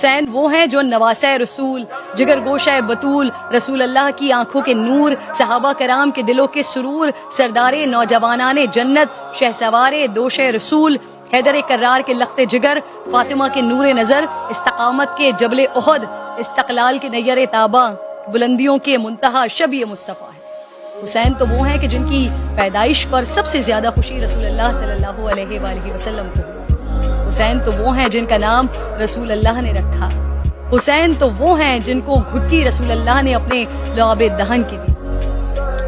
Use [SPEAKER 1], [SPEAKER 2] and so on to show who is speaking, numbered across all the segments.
[SPEAKER 1] حسین وہ ہیں جو نواسہ رسول، جگر گوشہ بطول، رسول اللہ کی آنکھوں کے نور، صحابہ کرام کے دلوں کے سرور، سردار نوجوانان جنت، شہسوار دوش رسول، حیدر کرار کے لخت جگر، فاطمہ کے نور نظر، استقامت کے جبل احد، استقلال کے نیر تابہ، بلندیوں کے منتہا شبیہ مصطفیٰ ہے۔ حسین تو وہ ہیں کہ جن کی پیدائش پر سب سے زیادہ خوشی رسول اللہ صلی اللہ علیہ وآلہ وسلم کو ہوئی۔ حسین تو وہ ہیں جن کا نام رسول اللہ نے رکھا۔ حسین تو وہ ہیں جن کو گھٹی رسول اللہ نے اپنے لعاب دہن کی دی۔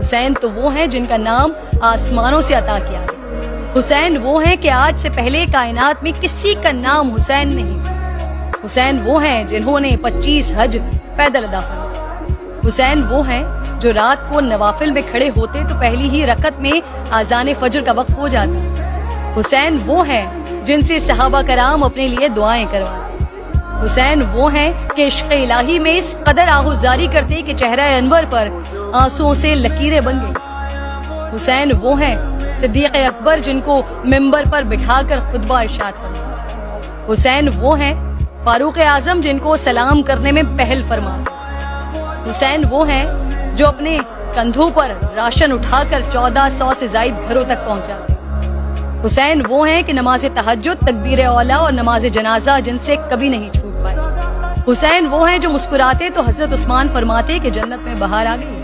[SPEAKER 1] حسین تو وہ ہیں جن کا نام آسمانوں سے عطا کیا گیا۔ حسین وہ ہیں کہ آج سے پہلے کائنات میں کسی کا نام حسین نہیں۔ حسین وہ ہیں جنہوں نے 25 حج پیدل ادا فرمائے۔ حسین وہ ہیں جو رات کو نوافل میں کھڑے ہوتے تو پہلی ہی رکعت میں اذان فجر کا وقت ہو جاتا۔ حسین وہ ہیں جن سے صحابہ کرام اپنے لیے دعائیں کرواتے۔ حسین وہ ہیں کہ عشق الہی میں اس قدر آہوزاری کرتے کہ چہرہ انور پر آنسوؤں سے لکیریں بن گئی۔ حسین وہ ہیں صدیق اکبر جن کو ممبر پر بٹھا کر خطبہ ارشاد فرمایا۔ حسین وہ ہیں فاروق اعظم جن کو سلام کرنے میں پہل فرماتے۔ حسین وہ ہیں جو اپنے کندھوں پر راشن اٹھا کر 1400 سے زائد گھروں تک پہنچاتے۔ حسین وہ ہیں کہ نماز تہجد، تکبیر اولیٰ اور نماز جنازہ جن سے کبھی نہیں چھوٹ پائے۔ حسین وہ ہیں جو مسکراتے تو حضرت عثمان فرماتے کہ جنت میں بہار آ گئی۔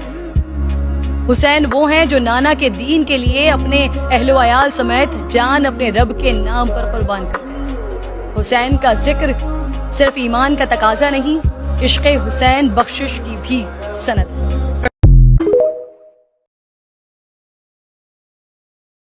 [SPEAKER 1] حسین وہ ہیں جو نانا کے دین کے لیے اپنے اہل و عیال سمیت جان اپنے رب کے نام پر قربان کرتے۔ حسین کا ذکر صرف ایمان کا تقاضا نہیں، عشق حسین بخشش کی بھی سند ہے۔